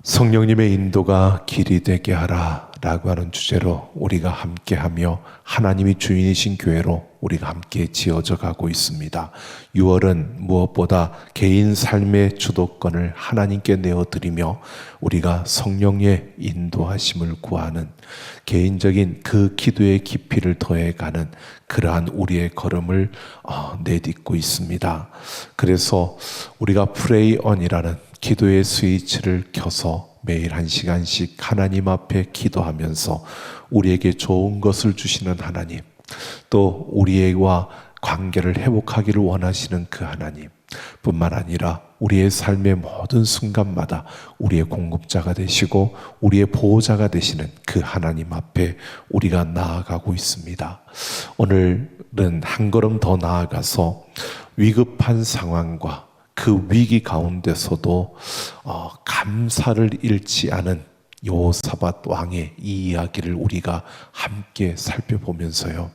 성령님의 인도가 길이 되게 하라 라고 하는 주제로 우리가 함께하며 하나님이 주인이신 교회로 우리가 함께 지어져 가고 있습니다. 6월은 무엇보다 개인 삶의 주도권을 하나님께 내어드리며 우리가 성령의 인도하심을 구하는 개인적인 그 기도의 깊이를 더해가는 그러한 우리의 걸음을 내딛고 있습니다. 그래서 우리가 프레이언이라는 기도의 스위치를 켜서 매일 1시간씩 하나님 앞에 기도하면서 우리에게 좋은 것을 주시는 하나님, 또 우리와 관계를 회복하기를 원하시는 그 하나님 뿐만 아니라 우리의 삶의 모든 순간마다 우리의 공급자가 되시고 우리의 보호자가 되시는 그 하나님 앞에 우리가 나아가고 있습니다. 오늘은 한 걸음 더 나아가서 위급한 상황과 그 위기 가운데서도 감사를 잃지 않은 여호사밧 왕의 이 이야기를 우리가 함께 살펴보면서요,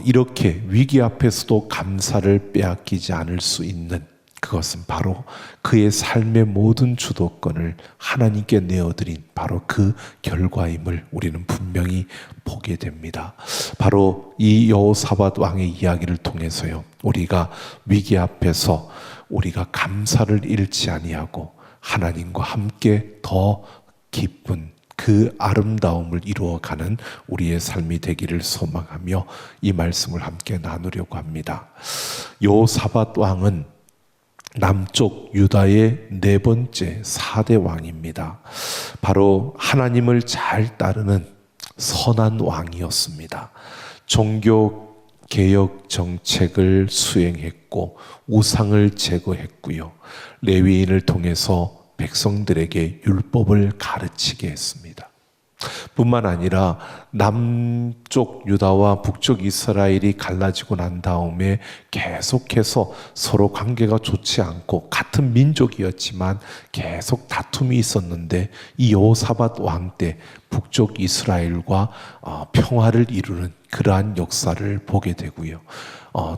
이렇게 위기 앞에서도 감사를 빼앗기지 않을 수 있는 그것은 바로 그의 삶의 모든 주도권을 하나님께 내어드린 바로 그 결과임을 우리는 분명히 보게 됩니다. 바로 이 여호사밧 왕의 이야기를 통해서요, 우리가 위기 앞에서 우리가 감사를 잃지 아니하고 하나님과 함께 더 기쁜 그 아름다움을 이루어가는 우리의 삶이 되기를 소망하며 이 말씀을 함께 나누려고 합니다. 여호사밧 왕은 남쪽 유다의 4번째 4대 왕입니다. 바로 하나님을 잘 따르는 선한 왕이었습니다. 종교 개혁 정책을 수행했고 우상을 제거했고요, 레위인을 통해서 백성들에게 율법을 가르치게 했습니다. 뿐만 아니라 남쪽 유다와 북쪽 이스라엘이 갈라지고 난 다음에 계속해서 서로 관계가 좋지 않고 같은 민족이었지만 계속 다툼이 있었는데 이 여호사밧 왕 때 북쪽 이스라엘과 평화를 이루는 그러한 역사를 보게 되고요,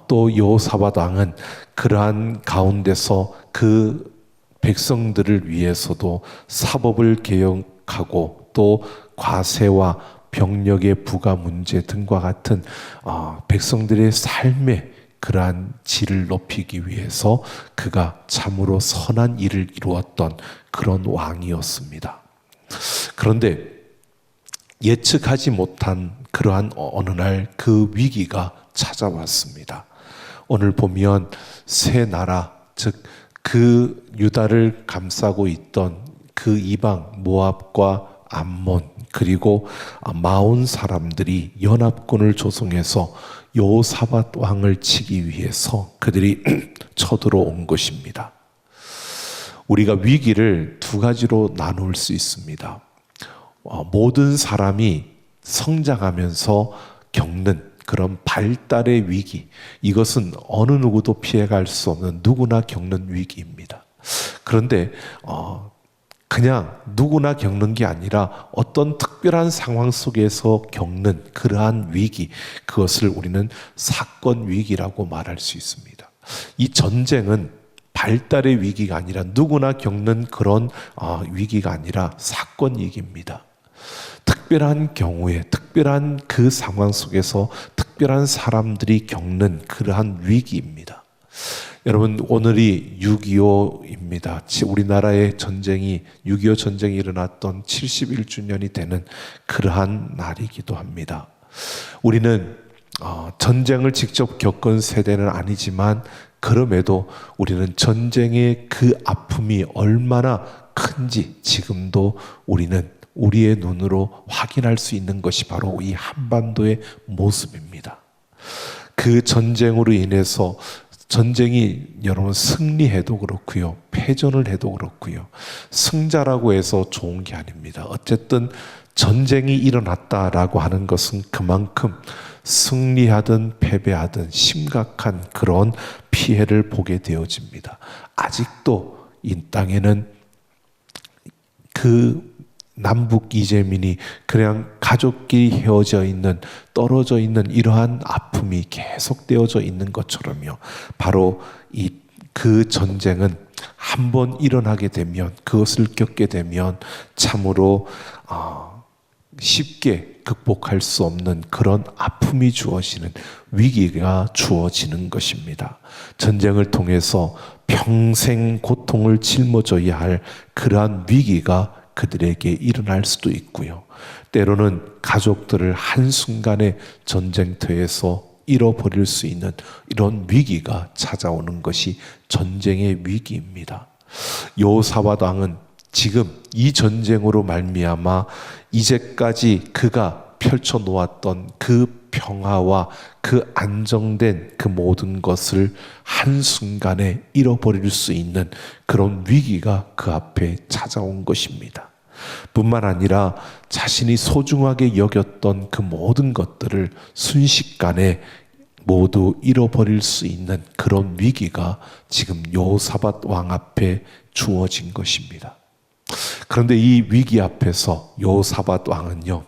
또 여호사밧 왕은 그러한 가운데서 그 백성들을 위해서도 사법을 개혁하고 또 과세와 병력의 부과 문제 등과 같은 백성들의 삶의 그러한 질을 높이기 위해서 그가 참으로 선한 일을 이루었던 그런 왕이었습니다. 그런데 예측하지 못한 그러한 어느 날 그 위기가 찾아왔습니다. 오늘 보면 세 나라, 즉 그 유다를 감싸고 있던 그 이방 모압과 암몬 그리고 마온 사람들이 연합군을 조성해서 여호사밧 왕을 치기 위해서 그들이 쳐들어온 것입니다. 우리가 위기를 두 가지로 나눌 수 있습니다. 모든 사람이 성장하면서 겪는 그런 발달의 위기, 이것은 어느 누구도 피해갈 수 없는 누구나 겪는 위기입니다. 그런데 그냥 누구나 겪는 게 아니라 어떤 특별한 상황 속에서 겪는 그러한 위기, 그것을 우리는 사건 위기라고 말할 수 있습니다. 이 전쟁은 발달의 위기가 아니라 누구나 겪는 그런 위기가 아니라 사건 위기입니다. 특별한 경우에 특별한 그 상황 속에서 특별한 사람들이 겪는 그러한 위기입니다. 여러분, 오늘이 6.25입니다. 우리나라의 전쟁이 6.25 전쟁이 일어났던 71주년이 되는 그러한 날이기도 합니다. 우리는 전쟁을 직접 겪은 세대는 아니지만 그럼에도 우리는 전쟁의 그 아픔이 얼마나 큰지 지금도 우리는 우리의 눈으로 확인할 수 있는 것이 바로 이 한반도의 모습입니다. 그 전쟁으로 인해서 전쟁이 여러분 승리해도 그렇고요, 패전을 해도 그렇고요, 승자라고 해서 좋은 게 아닙니다. 어쨌든 전쟁이 일어났다라고 하는 것은 그만큼 승리하든 패배하든 심각한 그런 피해를 보게 되어집니다. 아직도 이 땅에는 그 남북 이재민이 그냥 가족끼리 헤어져 있는, 떨어져 있는 이러한 아픔이 계속되어져 있는 것처럼요, 바로 이 그 전쟁은 한번 일어나게 되면, 그것을 겪게 되면 참으로 쉽게 극복할 수 없는 그런 아픔이 주어지는, 위기가 주어지는 것입니다. 전쟁을 통해서 평생 고통을 짊어져야 할 그러한 위기가 그들에게 일어날 수도 있고요. 때로는 가족들을 한순간에 전쟁터에서 잃어버릴 수 있는 이런 위기가 찾아오는 것이 전쟁의 위기입니다. 여호사밧 왕은 지금 이 전쟁으로 말미암아 이제까지 그가 펼쳐놓았던 그 평화와 그 안정된 그 모든 것을 한순간에 잃어버릴 수 있는 그런 위기가 그 앞에 찾아온 것입니다. 뿐만 아니라 자신이 소중하게 여겼던 그 모든 것들을 순식간에 모두 잃어버릴 수 있는 그런 위기가 지금 여호사밧 왕 앞에 주어진 것입니다. 그런데 이 위기 앞에서 여호사밧 왕은요,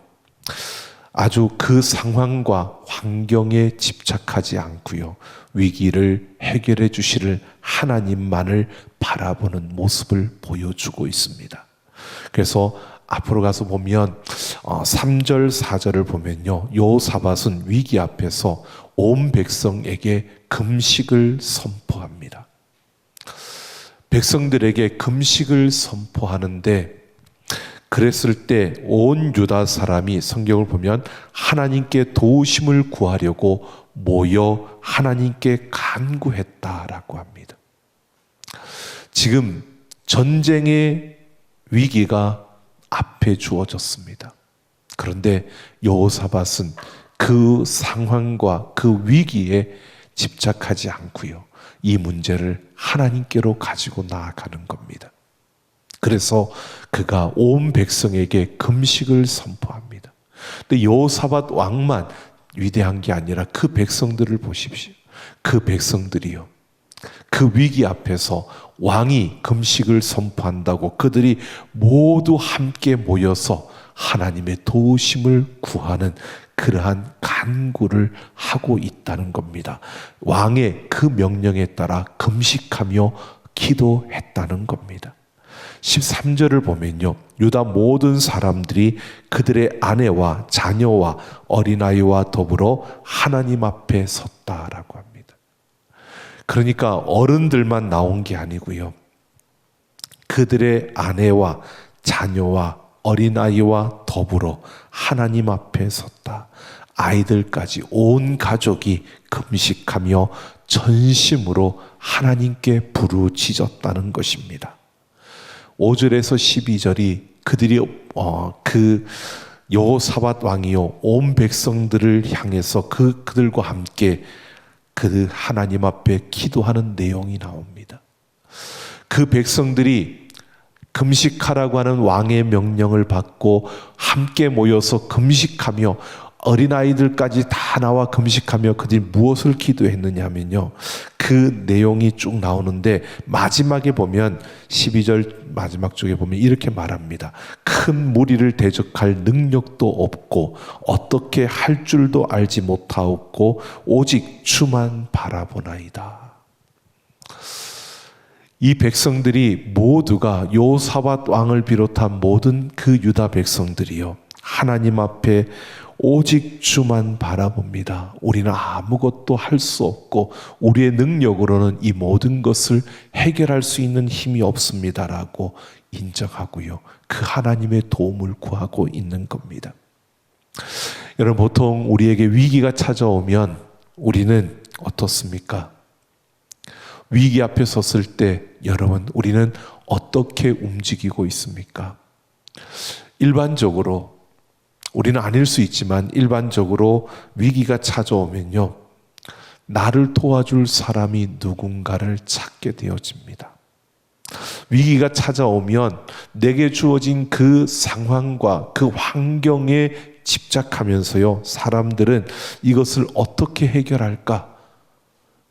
아주 그 상황과 환경에 집착하지 않고요, 위기를 해결해 주실 하나님만을 바라보는 모습을 보여주고 있습니다. 그래서 앞으로 가서 보면 3절 4절을 보면요, 여호사밧은 위기 앞에서 온 백성에게 금식을 선포합니다. 백성들에게 금식을 선포하는데, 그랬을 때 온 유다 사람이 성경을 보면 하나님께 도우심을 구하려고 모여 하나님께 간구했다라고 합니다. 지금 전쟁의 위기가 앞에 주어졌습니다. 그런데 여호사밧은 그 상황과 그 위기에 집착하지 않고요, 이 문제를 하나님께로 가지고 나아가는 겁니다. 그래서 그가 온 백성에게 금식을 선포합니다. 근데 여호사밧 왕만 위대한 게 아니라 그 백성들을 보십시오. 그 백성들이요, 그 위기 앞에서 왕이 금식을 선포한다고 그들이 모두 함께 모여서 하나님의 도우심을 구하는 그러한 간구를 하고 있다는 겁니다. 왕의 그 명령에 따라 금식하며 기도했다는 겁니다. 13절을 보면요, 유다 모든 사람들이 그들의 아내와 자녀와 어린아이와 더불어 하나님 앞에 섰다라고 합니다. 그러니까 어른들만 나온 게 아니고요, 그들의 아내와 자녀와 어린아이와 더불어 하나님 앞에 섰다. 아이들까지 온 가족이 금식하며 전심으로 하나님께 부르짖었다는 것입니다. 5절에서 12절이 그들이 그 여호사밧 왕이요, 온 백성들을 향해서 그들과 함께 그 하나님 앞에 기도하는 내용이 나옵니다. 그 백성들이 금식하라고 하는 왕의 명령을 받고 함께 모여서 금식하며, 어린아이들까지 다 나와 금식하며 그들이 무엇을 기도했느냐 하면요, 그 내용이 쭉 나오는데 마지막에 보면 12절 마지막 쪽에 보면 이렇게 말합니다. 큰 무리를 대적할 능력도 없고 어떻게 할 줄도 알지 못하였고 오직 주만 바라보나이다. 이 백성들이 모두가 여호사밧 왕을 비롯한 모든 그 유다 백성들이요, 하나님 앞에 오직 주만 바라봅니다. 우리는 아무것도 할 수 없고 우리의 능력으로는 이 모든 것을 해결할 수 있는 힘이 없습니다라고 인정하고요, 그 하나님의 도움을 구하고 있는 겁니다. 여러분, 보통 우리에게 위기가 찾아오면 우리는 어떻습니까? 위기 앞에 섰을 때 여러분, 우리는 어떻게 움직이고 있습니까? 일반적으로, 우리는 아닐 수 있지만 일반적으로 위기가 찾아오면요, 나를 도와줄 사람이 누군가를 찾게 되어집니다. 위기가 찾아오면 내게 주어진 그 상황과 그 환경에 집착하면서요, 사람들은 이것을 어떻게 해결할까?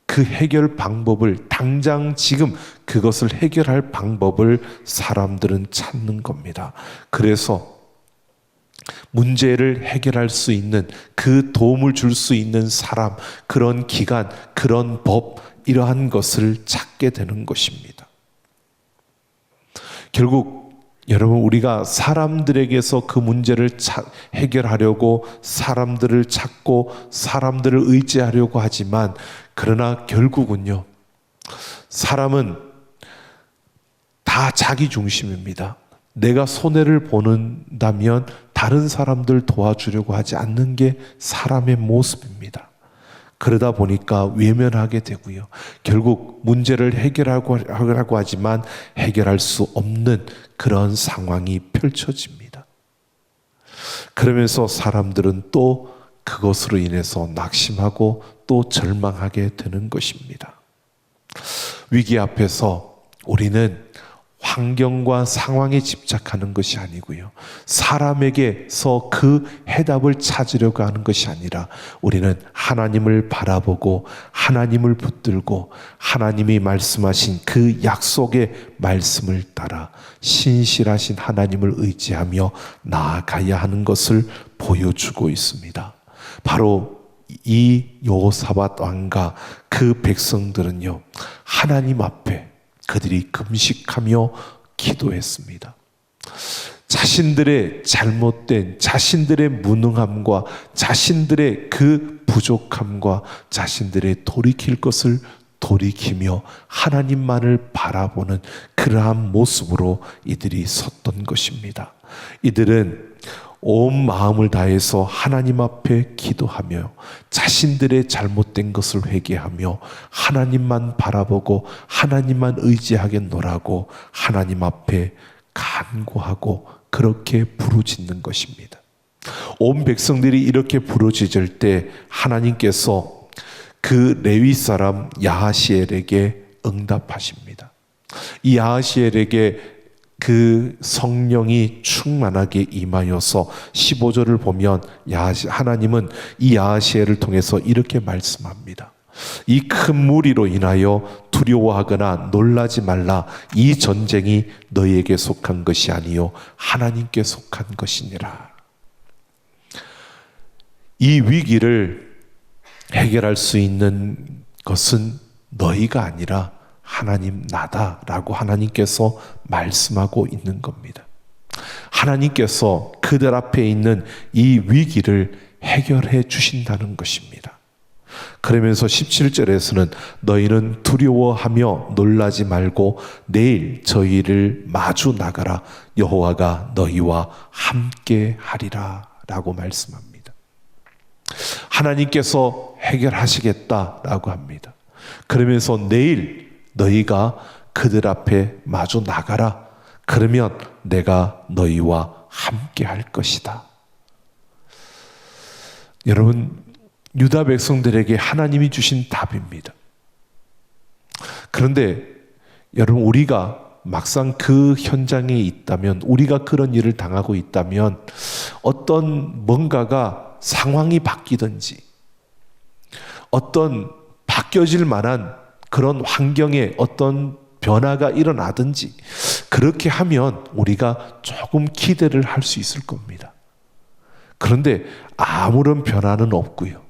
그 해결 방법을, 당장 지금 그것을 해결할 방법을 사람들은 찾는 겁니다. 그래서 문제를 해결할 수 있는, 그 도움을 줄 수 있는 사람, 그런 기관, 그런 법, 이러한 것을 찾게 되는 것입니다. 결국 여러분, 우리가 사람들에게서 그 문제를 해결하려고 사람들을 찾고 사람들을 의지하려고 하지만, 그러나 결국은요, 사람은 다 자기 중심입니다. 내가 손해를 보는다면 다른 사람들 도와주려고 하지 않는 게 사람의 모습입니다. 그러다 보니까 외면하게 되고요. 결국 문제를 해결하려고 하지만 해결할 수 없는 그런 상황이 펼쳐집니다. 그러면서 사람들은 또 그것으로 인해서 낙심하고 또 절망하게 되는 것입니다. 위기 앞에서 우리는 환경과 상황에 집착하는 것이 아니고요, 사람에게서 그 해답을 찾으려고 하는 것이 아니라 우리는 하나님을 바라보고 하나님을 붙들고 하나님이 말씀하신 그 약속의 말씀을 따라 신실하신 하나님을 의지하며 나아가야 하는 것을 보여주고 있습니다. 바로 이 여호사밧 왕과 그 백성들은요, 하나님 앞에 그들이 금식하며 기도했습니다. 자신들의 잘못된, 자신들의 무능함과 자신들의 그 부족함과 자신들의 돌이킬 것을 돌이키며 하나님만을 바라보는 그러한 모습으로 이들이 섰던 것입니다. 이들은 온 마음을 다해서 하나님 앞에 기도하며 자신들의 잘못된 것을 회개하며 하나님만 바라보고 하나님만 의지하겠노라고 하나님 앞에 간구하고 그렇게 부르짖는 것입니다. 온 백성들이 이렇게 부르짖을 때 하나님께서 그 레위 사람 야하시엘에게 응답하십니다. 이 야하시엘에게 그 성령이 충만하게 임하여서 15절을 보면 하나님은 이 야하시엘을 통해서 이렇게 말씀합니다. 이 큰 무리로 인하여 두려워하거나 놀라지 말라. 이 전쟁이 너희에게 속한 것이 아니요 하나님께 속한 것이니라. 이 위기를 해결할 수 있는 것은 너희가 아니라 하나님 나다라고 하나님께서 말씀하고 있는 겁니다. 하나님께서 그들 앞에 있는 이 위기를 해결해 주신다는 것입니다. 그러면서 17절에서는 너희는 두려워하며 놀라지 말고 내일 저희를 마주 나가라. 여호와가 너희와 함께 하리라 라고 말씀합니다. 하나님께서 해결하시겠다라고 합니다. 그러면서 내일 너희가 그들 앞에 마주 나가라. 그러면 내가 너희와 함께 할 것이다. 여러분, 유다 백성들에게 하나님이 주신 답입니다. 그런데 여러분, 우리가 막상 그 현장에 있다면, 우리가 그런 일을 당하고 있다면 어떤 뭔가가 상황이 바뀌든지 어떤 바뀌어질 만한 그런 환경에 어떤 변화가 일어나든지 그렇게 하면 우리가 조금 기대를 할 수 있을 겁니다. 그런데 아무런 변화는 없고요.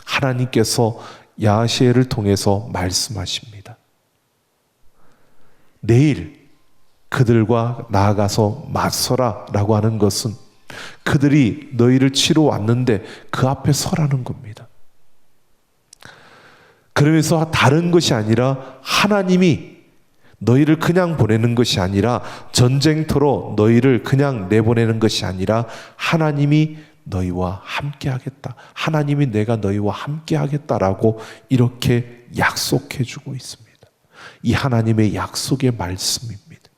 하나님께서 야하시엘을 통해서 말씀하십니다. 내일 그들과 나아가서 맞서라 라고 하는 것은 그들이 너희를 치러 왔는데 그 앞에 서라는 겁니다. 그러면서 다른 것이 아니라 하나님이 너희를 그냥 보내는 것이 아니라 전쟁터로 너희를 그냥 내보내는 것이 아니라 하나님이 너희와 함께 하겠다. 하나님이 내가 너희와 함께 하겠다라고 이렇게 약속해 주고 있습니다. 이 하나님의 약속의 말씀입니다.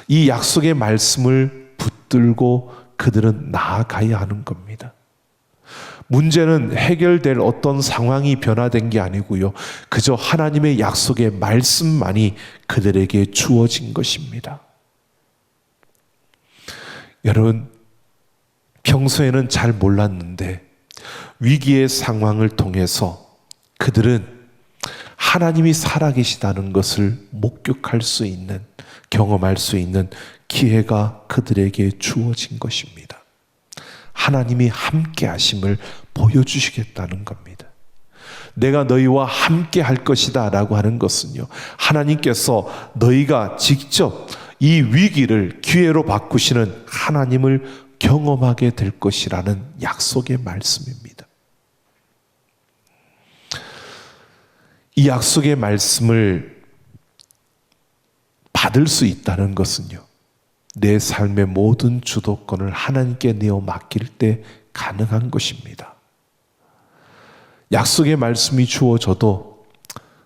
이 약속의 말씀을 붙들고 그들은 나아가야 하는 겁니다. 문제는 해결될 어떤 상황이 변화된 게 아니고요. 그저 하나님의 약속의 말씀만이 그들에게 주어진 것입니다. 여러분, 평소에는 잘 몰랐는데 위기의 상황을 통해서 그들은 하나님이 살아계시다는 것을 목격할 수 있는, 경험할 수 있는 기회가 그들에게 주어진 것입니다. 하나님이 함께 하심을 보여주시겠다는 겁니다. 내가 너희와 함께 할 것이다 라고 하는 것은요, 하나님께서 너희가 직접 이 위기를 기회로 바꾸시는 하나님을 경험하게 될 것이라는 약속의 말씀입니다. 이 약속의 말씀을 받을 수 있다는 것은요, 내 삶의 모든 주도권을 하나님께 내어 맡길 때 가능한 것입니다. 약속의 말씀이 주어져도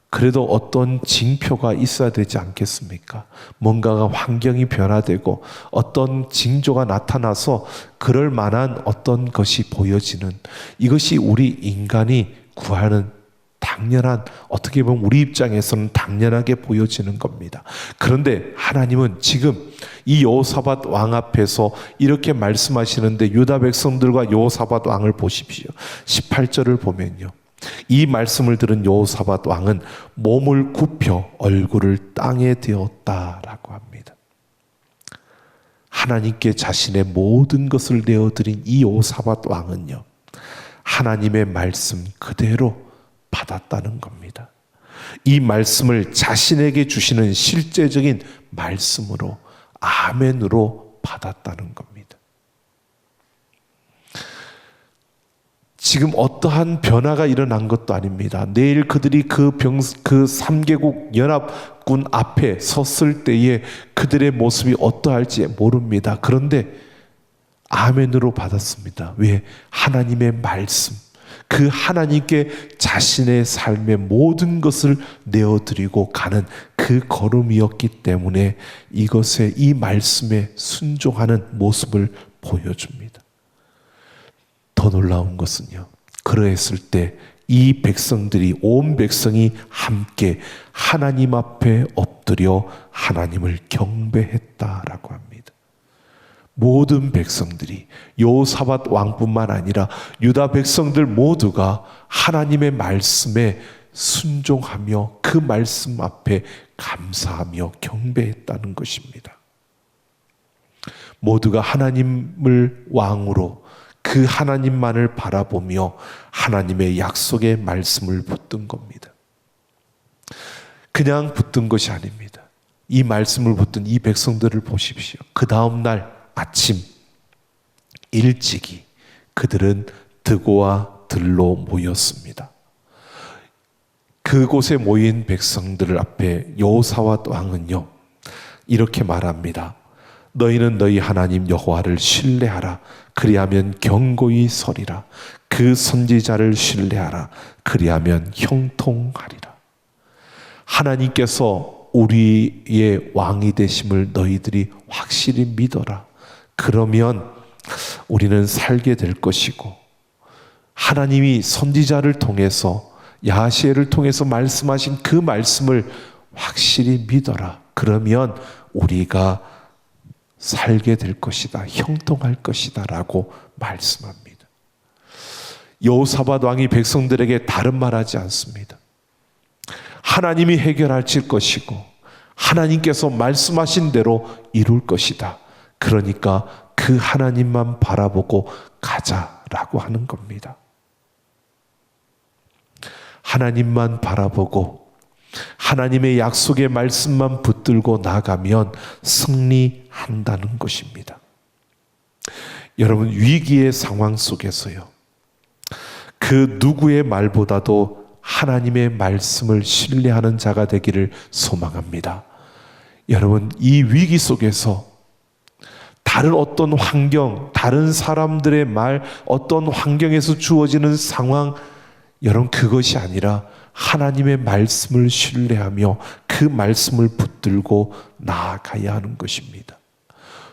그래도 어떤 징표가 있어야 되지 않겠습니까? 뭔가가 환경이 변화되고 어떤 징조가 나타나서 그럴 만한 어떤 것이 보여지는, 이것이 우리 인간이 구하는 당연한, 어떻게 보면 우리 입장에서는 당연하게 보여지는 겁니다. 그런데 하나님은 지금 이 여호사밧 왕 앞에서 이렇게 말씀하시는데, 유다 백성들과 여호사밧 왕을 보십시오. 18절을 보면요, 이 말씀을 들은 여호사밧 왕은 몸을 굽혀 얼굴을 땅에 대었다라고 합니다. 하나님께 자신의 모든 것을 내어드린 이 여호사밧 왕은요, 하나님의 말씀 그대로 받았다는 겁니다. 이 말씀을 자신에게 주시는 실제적인 말씀으로, 아멘으로 받았다는 겁니다. 지금 어떠한 변화가 일어난 것도 아닙니다. 내일 그들이 그 3개국 연합군 앞에 섰을 때에 그들의 모습이 어떠할지 모릅니다. 그런데 아멘으로 받았습니다. 왜? 하나님의 말씀, 그 하나님께 자신의 삶의 모든 것을 내어드리고 가는 그 걸음이었기 때문에 이것에, 이 말씀에 순종하는 모습을 보여줍니다. 더 놀라운 것은요, 그러했을 때 이 백성들이, 온 백성이 함께 하나님 앞에 엎드려 하나님을 경배했다라고 합니다. 모든 백성들이, 여호사밧 왕뿐만 아니라 유다 백성들 모두가 하나님의 말씀에 순종하며 그 말씀 앞에 감사하며 경배했다는 것입니다. 모두가 하나님을 왕으로, 그 하나님만을 바라보며 하나님의 약속의 말씀을 붙든 겁니다. 그냥 붙든 것이 아닙니다. 이 말씀을 붙든 이 백성들을 보십시오. 그 다음 날 아침 일찍이 그들은 드고와 들로 모였습니다. 그곳에 모인 백성들 앞에 여호사밧 왕은요, 이렇게 말합니다. 너희는 너희 하나님 여호와를 신뢰하라. 그리하면 경고히 서리라. 그 선지자를 신뢰하라. 그리하면 형통하리라. 하나님께서 우리의 왕이 되심을 너희들이 확실히 믿어라. 그러면 우리는 살게 될 것이고, 하나님이 선지자를 통해서, 야시엘을 통해서 말씀하신 그 말씀을 확실히 믿어라. 그러면 우리가 살게 될 것이다, 형통할 것이다 라고 말씀합니다. 여호사밧 왕이 백성들에게 다른 말하지 않습니다. 하나님이 해결하실 것이고 하나님께서 말씀하신 대로 이룰 것이다. 그러니까 그 하나님만 바라보고 가자라고 하는 겁니다. 하나님만 바라보고 하나님의 약속의 말씀만 붙들고 나가면 승리한다는 것입니다. 여러분, 위기의 상황 속에서요, 그 누구의 말보다도 하나님의 말씀을 신뢰하는 자가 되기를 소망합니다. 여러분, 이 위기 속에서 다른 어떤 환경, 다른 사람들의 말, 어떤 환경에서 주어지는 상황, 여러분, 그것이 아니라 하나님의 말씀을 신뢰하며 그 말씀을 붙들고 나아가야 하는 것입니다.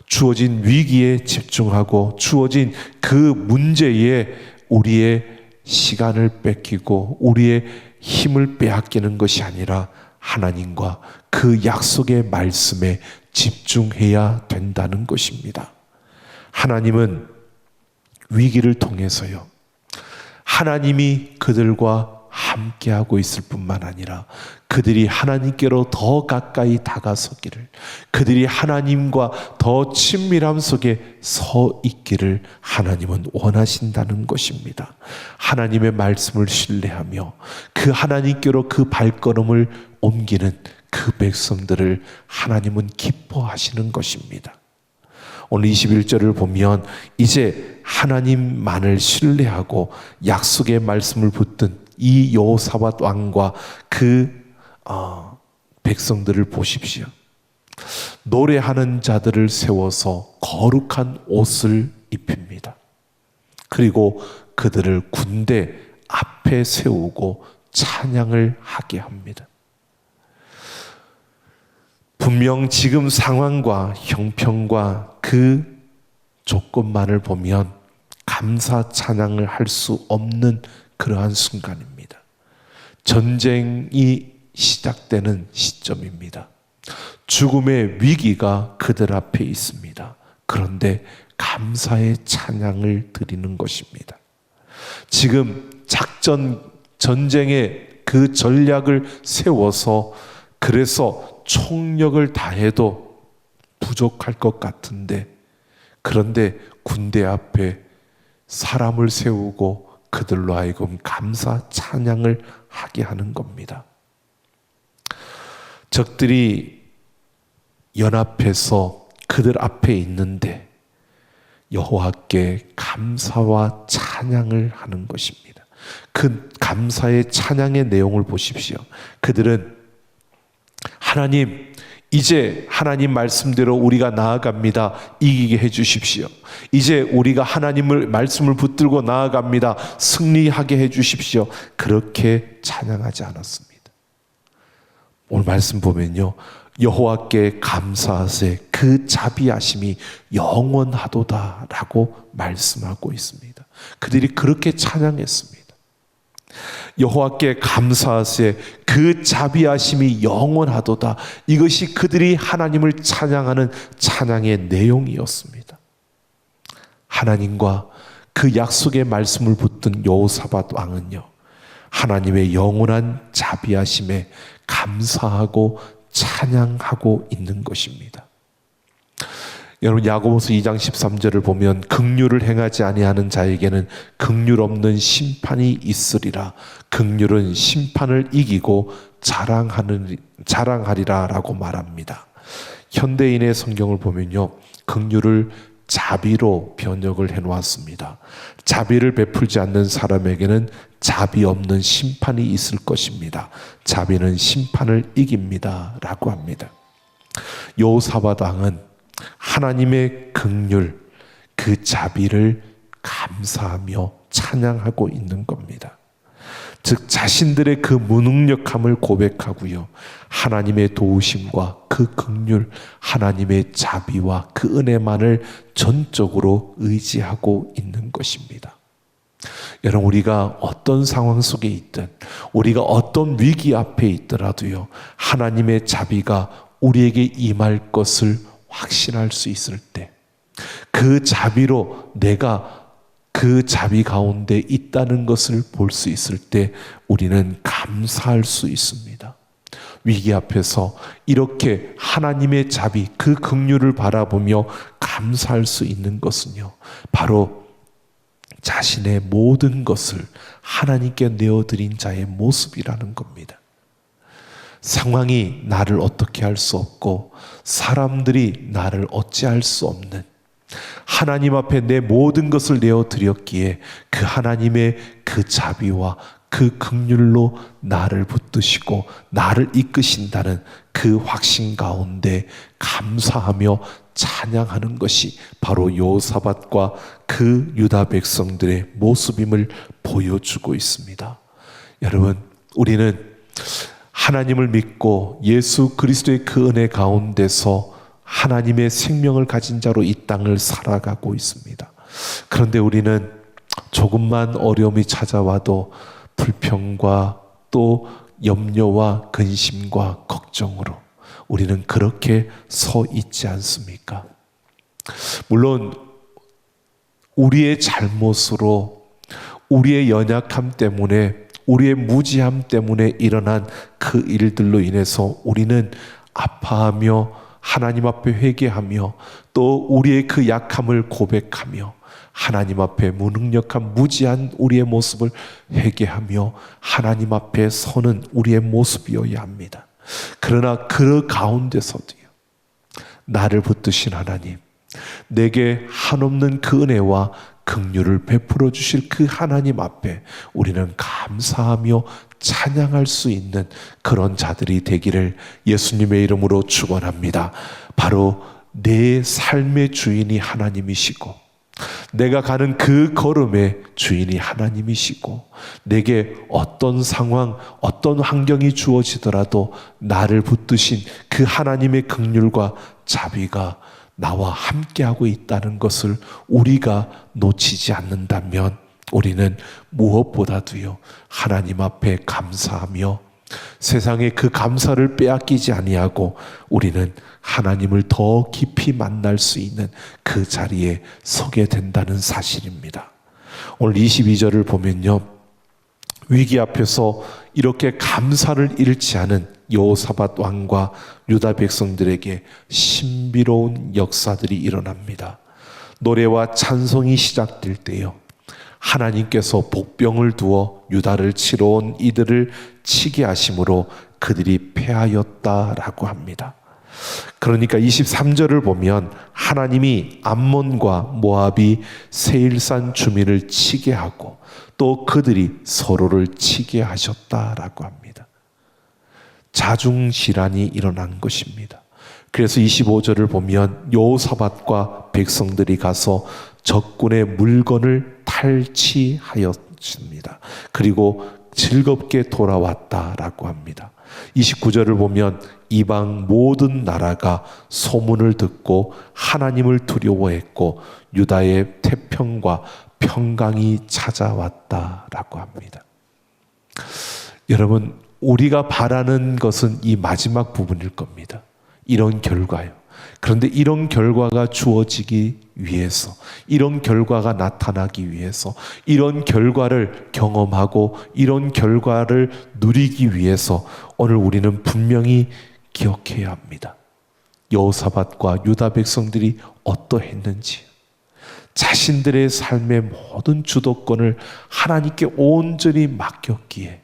주어진 위기에 집중하고 주어진 그 문제에 우리의 시간을 뺏기고 우리의 힘을 빼앗기는 것이 아니라 하나님과 그 약속의 말씀에 집중해야 된다는 것입니다. 하나님은 위기를 통해서요, 하나님이 그들과 함께하고 있을 뿐만 아니라 그들이 하나님께로 더 가까이 다가서기를, 그들이 하나님과 더 친밀함 속에 서 있기를 하나님은 원하신다는 것입니다. 하나님의 말씀을 신뢰하며 그 하나님께로 그 발걸음을 옮기는 그 백성들을 하나님은 기뻐하시는 것입니다. 오늘 21절을 보면 이제 하나님만을 신뢰하고 약속의 말씀을 붙든 이 여호사밧 왕과 그 백성들을 보십시오. 노래하는 자들을 세워서 거룩한 옷을 입힙니다. 그리고 그들을 군대 앞에 세우고 찬양을 하게 합니다. 분명 지금 상황과 형편과 그 조건만을 보면 감사 찬양을 할 수 없는 그러한 순간입니다. 전쟁이 시작되는 시점입니다. 죽음의 위기가 그들 앞에 있습니다. 그런데 감사의 찬양을 드리는 것입니다. 지금 전쟁의 그 전략을 세워서 그래서 총력을 다해도 부족할 것 같은데, 그런데 군대 앞에 사람을 세우고 그들로 하여금 감사 찬양을 하게 하는 겁니다. 적들이 연합해서 그들 앞에 있는데 여호와께 감사와 찬양을 하는 것입니다. 그 감사의 찬양의 내용을 보십시오. 그들은 하나님, 이제 하나님 말씀대로 우리가 나아갑니다. 이기게 해주십시오. 이제 우리가 하나님을 말씀을 붙들고 나아갑니다. 승리하게 해주십시오. 그렇게 찬양하지 않았습니다. 오늘 말씀 보면요, 여호와께 감사하세 그 자비하심이 영원하도다 라고 말씀하고 있습니다. 그들이 그렇게 찬양했습니다. 여호와께 감사하세 그 자비하심이 영원하도다. 이것이 그들이 하나님을 찬양하는 찬양의 내용이었습니다. 하나님과 그 약속의 말씀을 붙든 여호사밧 왕은요, 하나님의 영원한 자비하심에 감사하고 찬양하고 있는 것입니다. 여러분, 야고보서 2장 13절을 보면 긍휼을 행하지 아니하는 자에게는 긍휼 없는 심판이 있으리라. 긍휼은 심판을 이기고 자랑하리라 라고 말합니다. 현대인의 성경을 보면요, 긍휼을 자비로 번역을 해놓았습니다. 자비를 베풀지 않는 사람에게는 자비 없는 심판이 있을 것입니다. 자비는 심판을 이깁니다 라고 합니다. 여호사밧 왕은 하나님의 긍휼, 그 자비를 감사하며 찬양하고 있는 겁니다. 즉 자신들의 그 무능력함을 고백하고요, 하나님의 도우심과 그 긍휼, 하나님의 자비와 그 은혜만을 전적으로 의지하고 있는 것입니다. 여러분, 우리가 어떤 상황 속에 있든, 우리가 어떤 위기 앞에 있더라도요, 하나님의 자비가 우리에게 임할 것을 확신할 수 있을 때, 그 자비로 내가 그 자비 가운데 있다는 것을 볼 수 있을 때 우리는 감사할 수 있습니다. 위기 앞에서 이렇게 하나님의 자비, 그 긍휼을 바라보며 감사할 수 있는 것은요, 바로 자신의 모든 것을 하나님께 내어드린 자의 모습이라는 겁니다. 상황이 나를 어떻게 할 수 없고 사람들이 나를 어찌할 수 없는, 하나님 앞에 내 모든 것을 내어드렸기에 그 하나님의 그 자비와 그 긍휼로 나를 붙드시고 나를 이끄신다는 그 확신 가운데 감사하며 찬양하는 것이 바로 여호사밧과 그 유다 백성들의 모습임을 보여주고 있습니다. 여러분, 우리는 하나님을 믿고 예수 그리스도의 그 은혜 가운데서 하나님의 생명을 가진 자로 이 땅을 살아가고 있습니다. 그런데 우리는 조금만 어려움이 찾아와도 불평과 또 염려와 근심과 걱정으로 우리는 그렇게 서 있지 않습니까? 물론 우리의 잘못으로, 우리의 연약함 때문에 우리의 무지함 때문에 일어난 그 일들로 인해서 우리는 아파하며 하나님 앞에 회개하며 또 우리의 그 약함을 고백하며 하나님 앞에 무능력한 무지한 우리의 모습을 회개하며 하나님 앞에 서는 우리의 모습이어야 합니다. 그러나 그 가운데서도요, 나를 붙드신 하나님, 내게 한없는 그 은혜와 긍휼을 베풀어 주실 그 하나님 앞에 우리는 감사하며 찬양할 수 있는 그런 자들이 되기를 예수님의 이름으로 축원합니다. 바로 내 삶의 주인이 하나님이시고 내가 가는 그 걸음의 주인이 하나님이시고 내게 어떤 상황, 어떤 환경이 주어지더라도 나를 붙드신 그 하나님의 긍휼과 자비가 나와 함께하고 있다는 것을 우리가 놓치지 않는다면 우리는 무엇보다도요, 하나님 앞에 감사하며 세상의 그 감사를 빼앗기지 아니하고 우리는 하나님을 더 깊이 만날 수 있는 그 자리에 서게 된다는 사실입니다. 오늘 22절을 보면요, 위기 앞에서 이렇게 감사를 잃지 않은 여호사밧 왕과 유다 백성들에게 신비로운 역사들이 일어납니다. 노래와 찬송이 시작될 때요, 하나님께서 복병을 두어 유다를 치러 온 이들을 치게 하심으로 그들이 패하였다라고 합니다. 그러니까 23절을 보면 하나님이 암몬과 모압이 세일산 주민을 치게 하고 또 그들이 서로를 치게 하셨다라고 합니다. 자중질환이 일어난 것입니다. 그래서 25절을 보면 여호사밧과 백성들이 가서 적군의 물건을 탈취하였습니다. 그리고 즐겁게 돌아왔다라고 합니다. 29절을 보면 이방 모든 나라가 소문을 듣고 하나님을 두려워했고 유다의 태평과 평강이 찾아왔다라고 합니다. 여러분, 우리가 바라는 것은 이 마지막 부분일 겁니다. 이런 결과요. 그런데 이런 결과가 주어지기 위해서, 이런 결과가 나타나기 위해서, 이런 결과를 경험하고 이런 결과를 누리기 위해서 오늘 우리는 분명히 기억해야 합니다. 여호사밧과 유다 백성들이 어떠했는지, 자신들의 삶의 모든 주도권을 하나님께 온전히 맡겼기에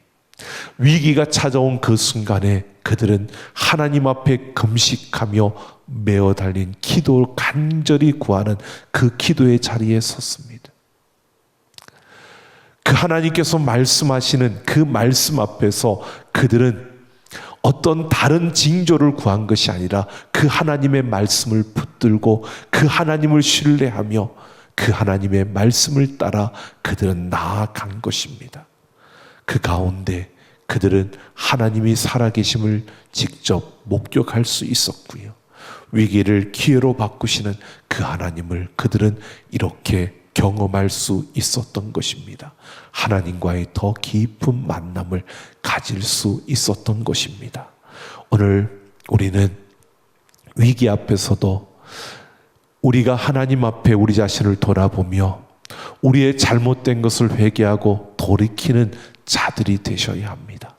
위기가 찾아온 그 순간에 그들은 하나님 앞에 금식하며 메어 달린 기도를 간절히 구하는 그 기도의 자리에 섰습니다. 그 하나님께서 말씀하시는 그 말씀 앞에서 그들은 어떤 다른 징조를 구한 것이 아니라 그 하나님의 말씀을 붙들고 그 하나님을 신뢰하며 그 하나님의 말씀을 따라 그들은 나아간 것입니다. 그 가운데 그들은 하나님이 살아계심을 직접 목격할 수 있었고요, 위기를 기회로 바꾸시는 그 하나님을 그들은 이렇게 경험할 수 있었던 것입니다. 하나님과의 더 깊은 만남을 가질 수 있었던 것입니다. 오늘 우리는 위기 앞에서도 우리가 하나님 앞에 우리 자신을 돌아보며 우리의 잘못된 것을 회개하고 돌이키는 자들이 되셔야 합니다.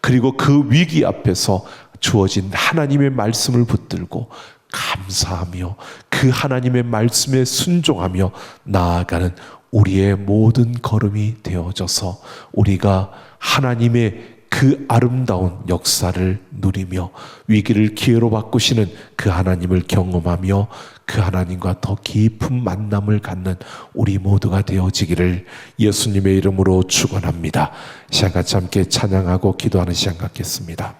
그리고 그 위기 앞에서 주어진 하나님의 말씀을 붙들고 감사하며 그 하나님의 말씀에 순종하며 나아가는 우리의 모든 걸음이 되어져서 우리가 하나님의 그 아름다운 역사를 누리며 위기를 기회로 바꾸시는 그 하나님을 경험하며 그 하나님과 더 깊은 만남을 갖는 우리 모두가 되어지기를 예수님의 이름으로 축원합니다. 시간 같이 함께 찬양하고 기도하는 시간 갖겠습니다.